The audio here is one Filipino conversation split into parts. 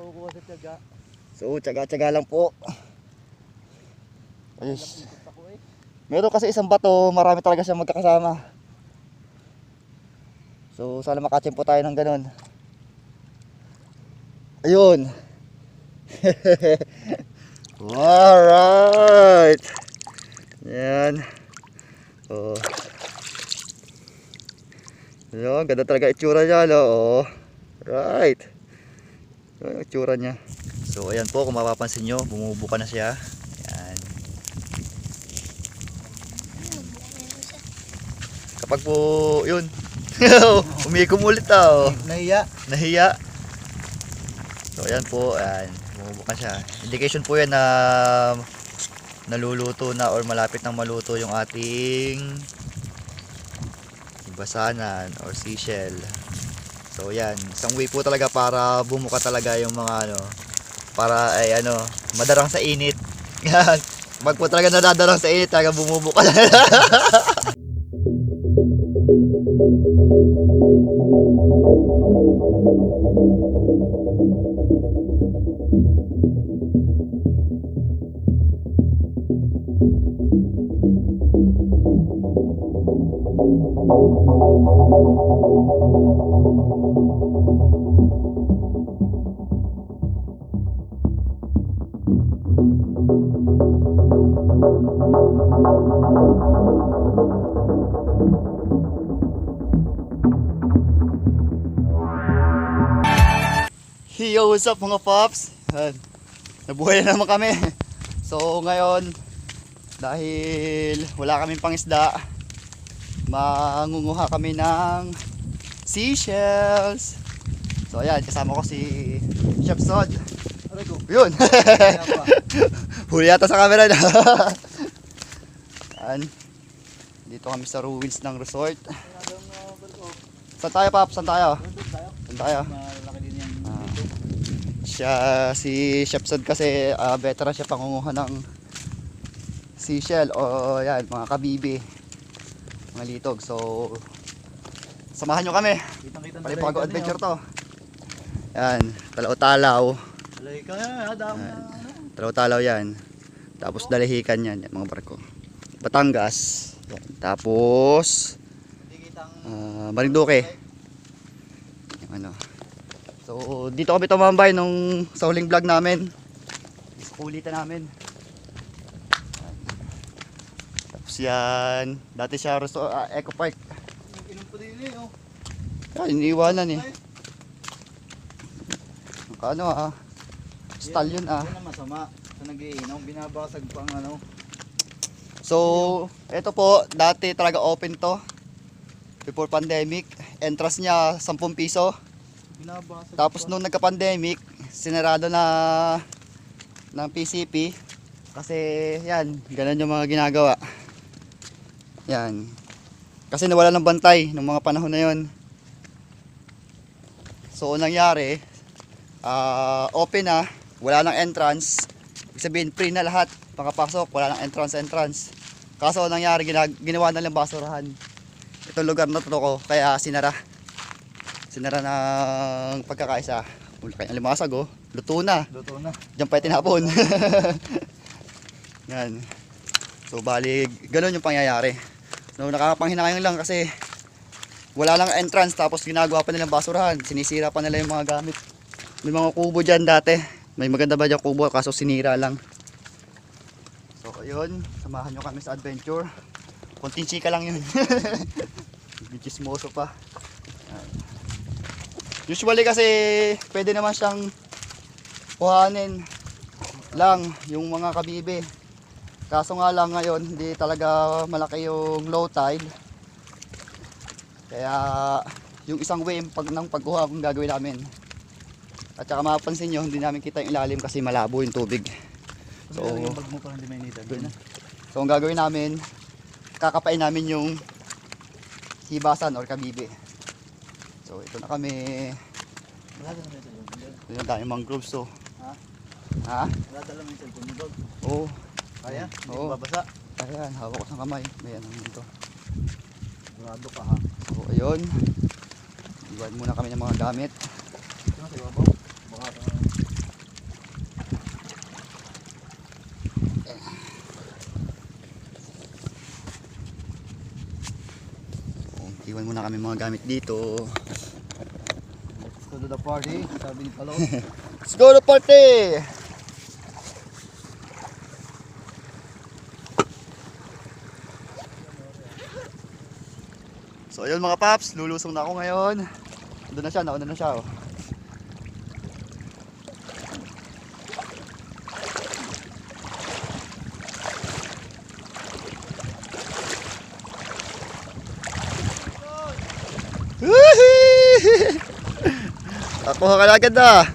nakukuha sa tiyaga. So, tsaga-tsaga lang po. Ayos. Meron kasi isang bato, marami talaga siyang magkakasama. So, sana makatsim po tayo ng ganun. Ayun. Alright. Yan. Oh. Ayun, ganda talaga itsura niya, no? Oh. Right. Ayun, itsura niya. So, ayan po, kung mapapansin nyo, bumubuka na siya. Ayan. Kapag po, yun. Umiikom ulit oh. Nahiya. So, ayan po, ayan. Bumubuka siya. Indication po yan na naluluto na or malapit nang maluto yung ating basanan or seashell. So yan, isang way po talaga para bumuka talaga yung mga para ay madarang sa init. Yan. Pag po talaga nadadarang sa init, talaga bumubuka. Yo, what's up mga pops? Nabuhay na naman kami. So ngayon, dahil wala kaming pangisda, mangunguha kami ng seashells. So ayan, kasama ko si Chef Sod. Yun. Huli yata sa camera na. Dito kami sa ruins ng resort. Saan tayo, Pap? Saan tayo? Siya, si Chef Sod kasi veteran siya pangunguha ng seashell o yan, mga kabibi, mga litog. So samahan nyo kami. Palipago adventure to. Yan, Talaw-Talaw. Talaw-Talaw yan. Tapos Dalahican yan, mga barko. Batangas. Yan. Tapos Marinduque. So dito kami tumambay nung sa huling vlog namin. Kulitan namin. Tapos yan, dati siya Eco Park. Inom po din oh. Yan, iniiwanan eh. Stallion Yan ang masama. Sa nag-iinom, binabasag pang So, ito po, dati talaga open to. Before pandemic, entrance niya 10 piso. Binabasag. Tapos nung nagka-pandemic, sinarado na ng PCP. Kasi yan, ganun yung mga ginagawa. Yan. Kasi nawala ng bantay nung mga panahon na yon. So, nangyari, open na, wala nang entrance. Ibig sabihin, free na lahat. Makapasok, wala nang entrance. Kaso nangyari, ginawa na lang basurahan. Itong lugar na to ko, kaya sinara ng pagkakaisa. Kaya limasag oh, luto na. Diyan pa tinapon. Yan. So bali, ganun yung pangyayari. No, nakakapanghinayang ngayon lang kasi wala lang entrance, tapos ginagawa pa nilang basurahan. Sinisira pa nila yung mga gamit. May mga kubo dyan dati. May maganda ba dyan kubo, kaso sinira lang. So ayun, samahan nyo kami sa adventure. Konting chika lang yun. Chismoso pa. Usually kasi pwede naman siyang kuhanin lang yung mga kabibi. Kaso nga lang ngayon hindi talaga malaki yung low tide. Kaya yung isang way ng pagkuha kung gagawin namin. At saka mapapansin nyo, hindi namin kita yung ilalim kasi malabo yung tubig. So ang gagawin namin, kakapain namin yung hibasan or kabibi. So ito na kami. Ito yung daming mangroves so. Ha? Wala talaga yung cellphone mo. Oo. Kaya? Hindi Oo. babasa. Ayan, hawak ko sa kamay. Ayan naman ito. Sigurado ka ha. So ayun. Iwan muna kami ng mga gamit. Ito na sa ibabaw. Baka muna kami mga gamit dito. Let's go to the party, sabi ni Palot. Let's go to party! So ayun mga paps, lulusong na ako ngayon. Doon na siya, nauna na siya. Oh. Ako ka na agad na.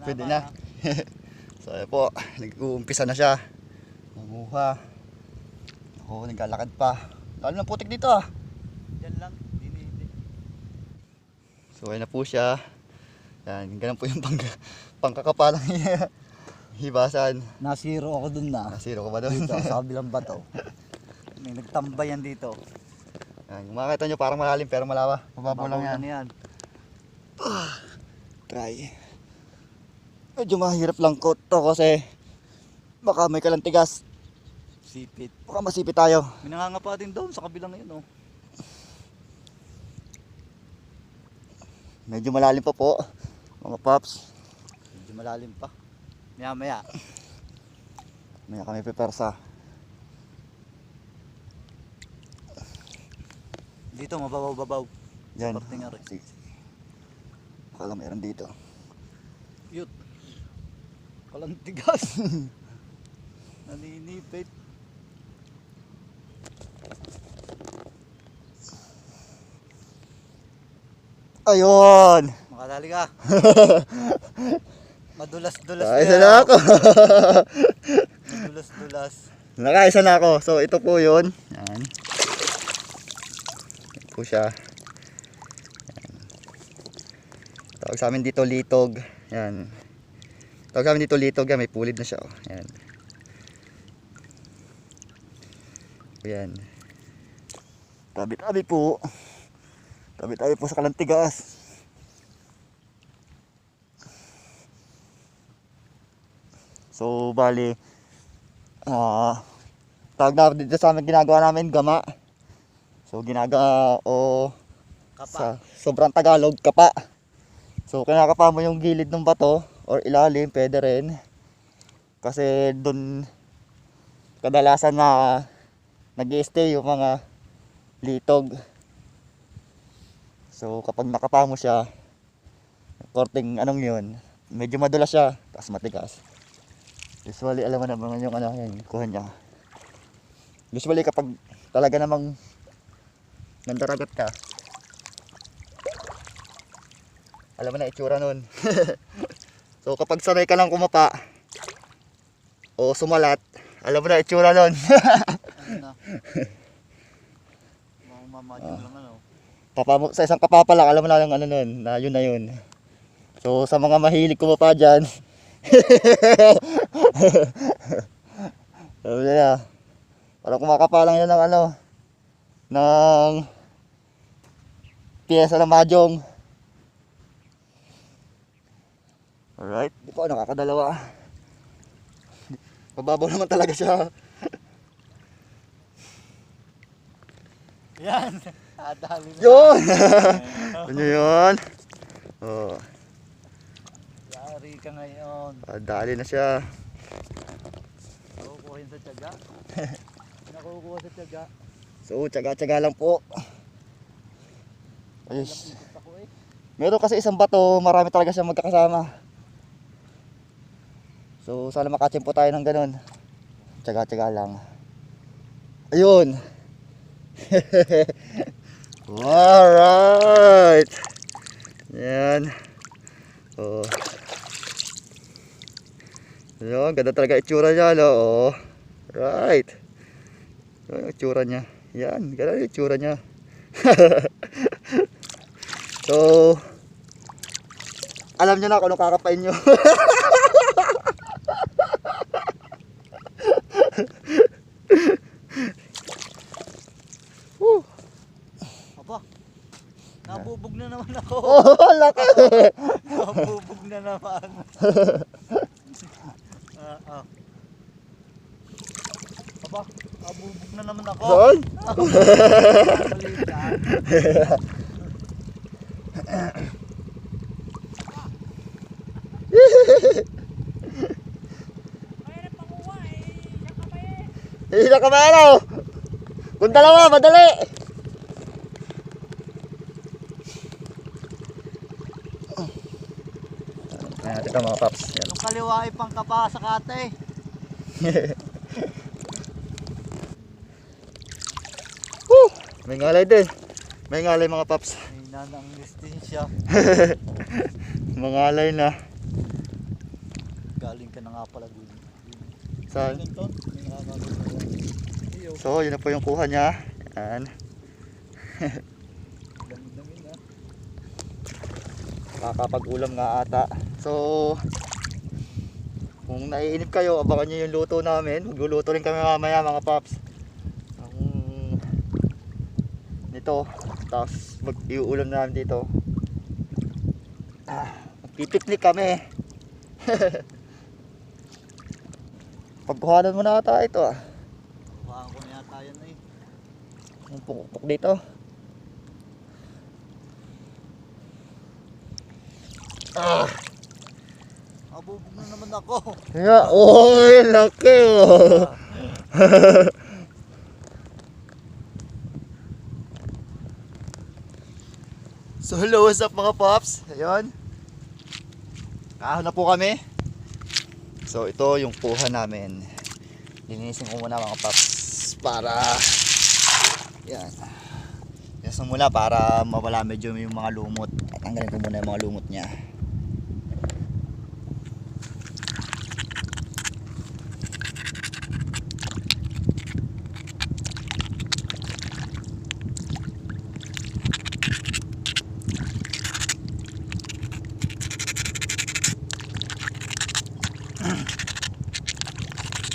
Pwede na. So ayun po, nag-uumpisa na siya. Manguha. Ako, naglalakad pa. Lalo ng putik dito ah. Yan lang, hindi. So ayun na po siya. Yan, ganun po yung pangkakapalang hibasan. Nasiro ako dun na. Nasiro ka ba doon? Dito, sa kabilang bato. May nagtambayan dito. Yan, kung makita nyo parang malalim pero malawa. Mababaw lang yan. yan. Try. Medyo mahirap lang ko to kasi baka may kalantigas. Sipit. Baka masipit tayo. May nangangapa din doon sa kabilang yun, oh. Medyo malalim pa po mga paps. Medyo malalim pa. Maya. Maya kami pipersa. Dito, mababaw-babaw. Yan. Parte nga rin. Sige. Baka lang meron dito. Yut. Walang tigas. Naninipit. Ayun! Makadali ka. Madulas-dulas. Nakaisa na ako. Madulas-dulas. Nakaisa na ako. So ito po yun. Yan. Ito po siya. Yan. Tawag sa amin dito litog. Yan. Tawag sa amin dito litog. Yan. May pulid na siya. Oh. Yan. Yan. Tabi-tabi po. Tabi-tabi po sa kalantigas. So bali tawag na dito sa amin ginagawa namin gama. So ginagawa o sa sobrang Tagalog kapa. So kinakapa mo yung gilid ng bato or ilalim, pwede rin. Kasi doon kadalasan na nag-i-stay yung mga litog. So kapag nakapa mo siya, korting anong yun, medyo madulas siya, tapos matigas. Usually alam mo naman yung ano yan, kuha niya. Usually kapag talaga namang nandaragat ka, alam mo na itsura nun. So kapag sanay ka lang kumapa o sumalat, alam mo na itsura nun. Ano na? Mamamadyo lang ano. Sa isang kapa pa lang, alam mo na yung ano nun, na yun na yun. So sa mga mahilig kumapa dyan, sabi na, parang kumakapa lang yan ng ano, ng piyesa ng mahjong. Alright, di pa nakakadalawa. Mababaw naman talaga siya. Yan. Adali na. Yun! Ano yun? Oh, Yari ka ngayon. dali na siya. Nakukuhin sa tiyaga. Nakukuha sa tiyaga. So, tsaga-tsaga lang po. Ayos. Lapit ako eh. Meron kasi isang bato, marami talaga siyang magkakasama. So, sana makatsimpo tayo ng ganun. Tsaga-tsaga lang. Ayun! Alright! Yan. Oh. Ayun, ganda talaga itsura niya, no? Oh. Right. Ayun, itsura niya. Yan, ganda itsura niya. So, alam niyo na kung anong kakapain niyo. Aba. Nabubog na naman ako. Oh, laki. Nabubog na naman. Aba, abubog na naman ako. Saan? Maliit yan. Hila ka ba ano? Kung dalawa, madali! Ayan natin ito mga paps. Yan. Yung kaliwa ay pangkapa sa kate. Woo! May ngalay din. May ngalay mga paps. May nanang distansya. Mangalay na. Galing ka na nga pala dun. Saan? Ganito, may nakakagawa na yan. Iyo, So, yun na po yung kuha niya. Yan. dami-dami na. Kakapag-ulam nga ata. So, kung naiinip kayo, abangan nyo yung luto namin. Magluluto rin kami mamaya mga paps. Nito. Tapos mag-iuulam namin dito. Magpipiknik kami. Pagkuhanan mo na ata ito ah. Baka ko na yata yan eh. Ang pukpuk dito. Abubog na naman ako. Nga, oy, laki oh. So hello, what's up mga pops? Ayun. Kahon na po kami. So ito yung kuha namin. Linisin ko muna mga pops para yan. Linisin muna para mawala medyo yung mga lumot. Tanggalin ko muna yung mga lumot niya.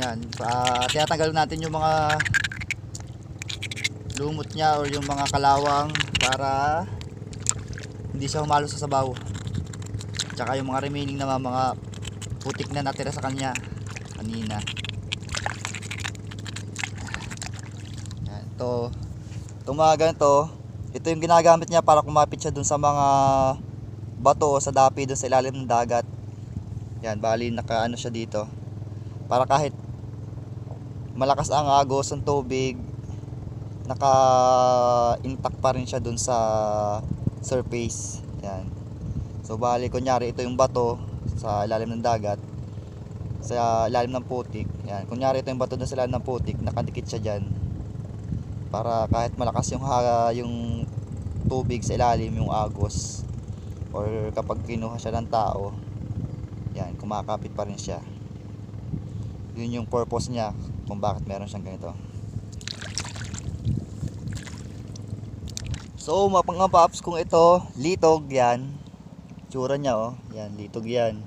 Yan, tinatanggal natin yung mga lumot niya or yung mga kalawang para hindi siya humalo sa sabaw. Tsaka yung mga remaining na mga putik na natira sa kanya kanina. Yan, itong mga ganito, ito yung ginagamit niya para kumapit siya dun sa mga bato o sa dapi dun sa ilalim ng dagat. Yan, bali nakaano siya dito para kahit malakas ang agos ng tubig, naka-intact pa rin siya dun sa surface. Yan. So bali kunyari ito yung bato sa ilalim ng dagat, sa ilalim ng putik. Yan. Kunyari ito yung bato dun sa ilalim ng putik, nakadikit siya dyan. Para kahit malakas yung tubig sa ilalim, yung agos, or kapag kinuha siya ng tao, yan, kumakapit pa rin siya. Yun yung purpose niya kung bakit meron siyang ganito. So mga paps, kung ito litog, yan tsura niya oh, yan litog yan.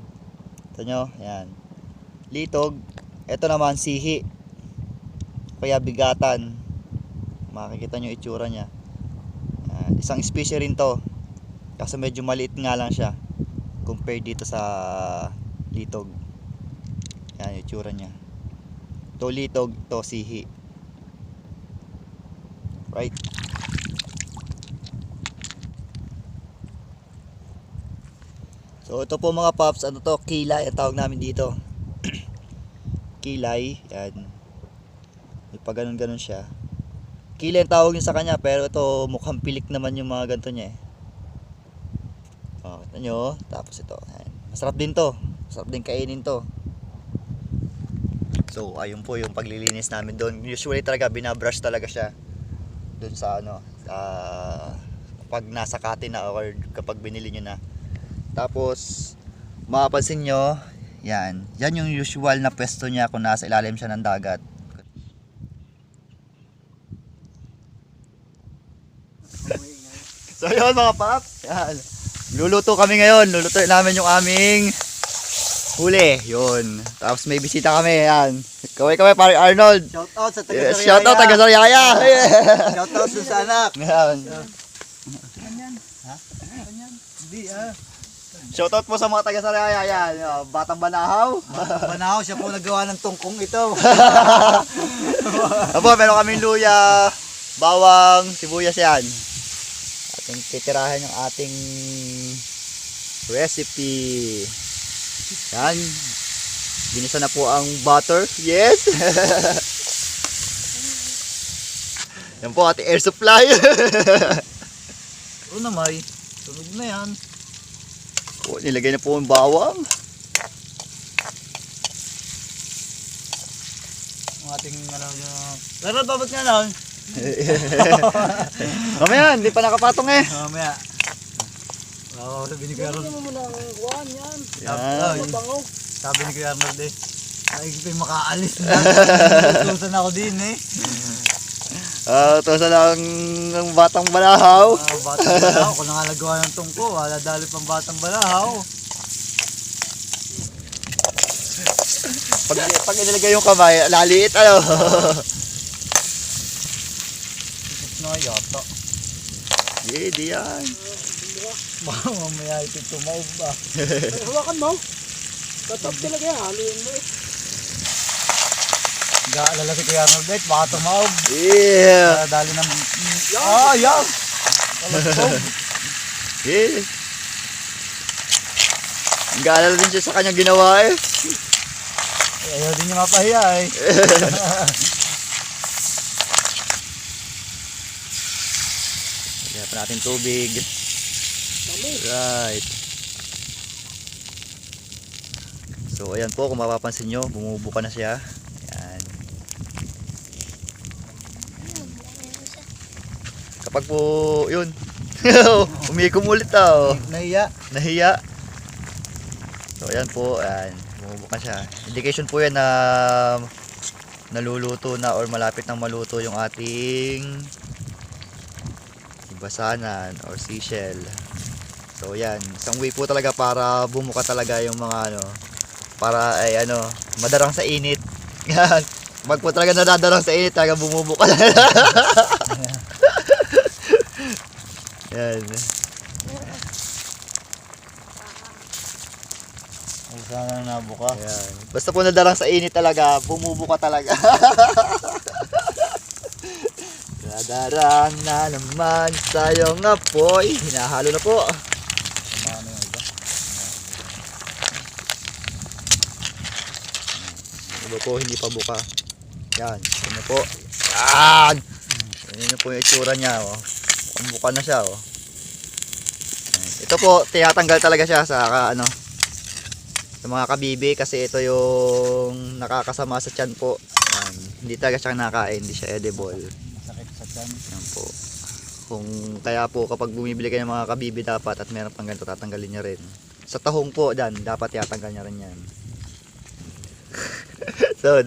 Ito nyo, yan litog. Ito naman sihi, kaya bigatan. Makikita nyo itsura niya. Yan, isang species rin to, kasi medyo maliit nga lang siya compared dito sa litog. Yan yung itsura niya. Ito litog, ito sihi. Right? So ito po mga pops, ano to? Kilay ang tawag namin dito. Kilay, yan. May pa ganun siya. Kilay ang tawag yun sa kanya, pero ito mukhang pilik naman yung mga ganito niya eh. Oh, kita nyo, tapos ito. Yan. Masarap din to. Masarap din kainin to. So ayun po yung paglilinis namin doon. Usually talaga binabrush talaga siya doon sa ano, kapag nasa kati na or kapag binili nyo na. Tapos mapapansin nyo, yan yung usual na pwesto niya kung nasa ilalim siya ng dagat. So yun mga paps, yan. Luluto kami ngayon. Luluto namin yung aming huli, yun. Tapos may bisita kami, yan. Kaway pare Arnold. Shout out sa taga Sariaya. Shout out taga Sariaya. Shout out dun sa anak. Yan. Ganyan. Ha? Ganyan. Hindi ah. Shoutout po sa mga taga Sariaya. Yan, Batang Banahaw. Banahaw, siya po nagawa ng tungkong ito. Apo, meron kaming luya, bawang, sibuyas yan. Ating titirahin yung ating recipe. Yan. Binisa na po ang butter. Yes! Yan po ating air supply. Oo na, May. Sunog na yan. Oh, nilagay na po ang bawang. Ang ating, pero babot nga na. Mamaya, hindi pa nakapatong eh. Mamaya. Oo, sabi ni Kuya Arnold. Ano mo nang kuhan yan? Yan. Bango. Sabi ni Kuya Arnold eh. Ay, ito'y makaalis na. Tutusan ako din eh. Ito sa lang ng Batang Banahaw. Batang balahaw. Kung nangalagawa ng tungko, wala dali pang batang balahaw. Pag inilagay yung kamay, laliit ano. Isip na yata. Di yan. Baka mamaya ito tumaob ba. Hawakan mo. Tatap talaga yan. Haluin mo eh. Gaalala si Kuya Arnold eh. Baka tumaob. Yeah. Dali ng... Yan! Kalagpog. Yeah. Gaalala din siya sa kanyang ginawa eh. Ayaw din niya mapahiya eh. Lagyan pa natin tubig. Right. So ayan po, kung mapapansin nyo, bumubuka na siya. Ayan. Kapag po, yun. Umiikom ulit oh. Nahiya. Nahiya. So ayan po, ayan. Bumubuka siya. Indication po yan na naluluto na or malapit nang maluto yung ating basanan or seashell. So yan, isang way po talaga para bumuka talaga yung mga ano, para ay ano, madarang sa init. Yan. Pag po talaga nadadarang sa init, talaga bumubuka. Yan. Ay, sana nabuka. Yan. Basta po nadarang sa init talaga, bumubuka talaga. Nadarang na naman sa iyong apoy. Hinahalo na po. Ano yung iba? Iba po, hindi pa buka. Yan, ano po. Yan! Yan na po yung itsura niya. Oh. Buka na siya. Oh. Ito po, tinatanggal talaga siya sa ano, sa mga kabibi kasi ito yung nakakasama sa tiyan po. Yan. Hindi talaga siya nakain, hindi siya edible. Masakit sa tiyan. Yan po. Kung kaya po kapag bumibili kayo ng mga kabibi dapat at meron pang ganito, tatanggalin niya rin. Sa tahong po dan, dapat yatanggal niya rin yan. So,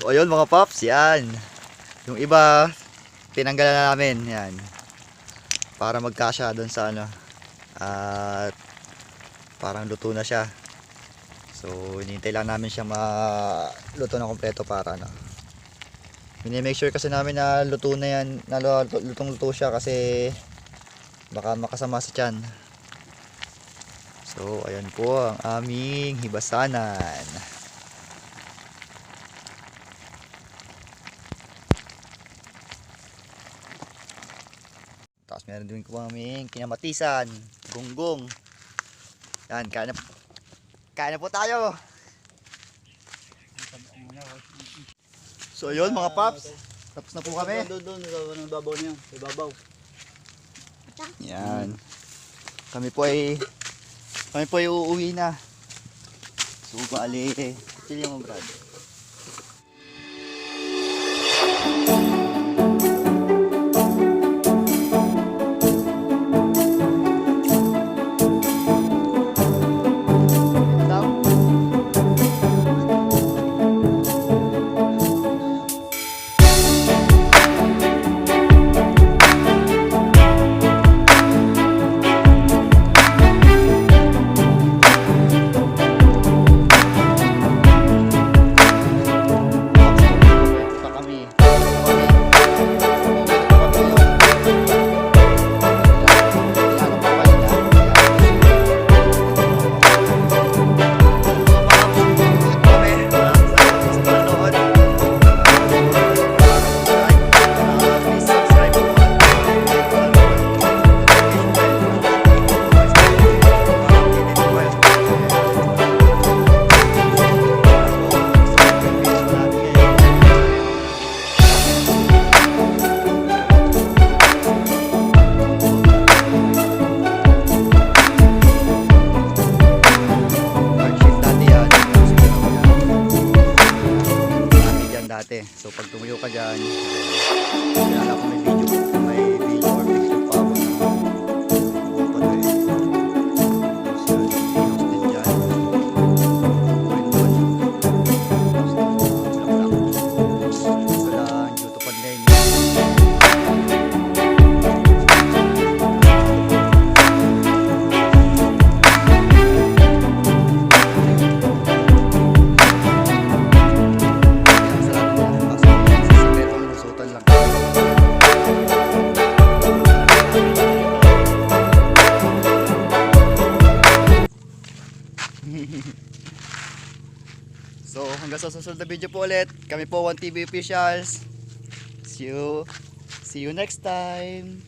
o yun mga paps, yan. Yung iba, tinanggalan na namin, yan. Para magkasya doon sa ano. At parang luto na siya. So, hinihintay lang namin siya maluto na kompleto para ano. Mini-make sure kasi namin na luto na yan, na lutong-luto siya kasi baka makasama sa tiyan. So, ayan po ang aming hibasanan. Tapos meron din po aming kinamatisan, gonggong. Yan, kain na po tayo. So yun mga paps, tapos na po kami. Doon, sa babaw niya. Sa babaw. Yan. Kami po ay uuwi na. So bali, chill yung mga brad. dati. So pag tumuyo ka dyan, kaya ako may video or picture pa ako na buto na eh. So inos din dyan. So lang, YouTube pag na So hanggang sa susunod na video po ulit. Kami po 1TV Officials. See you next time.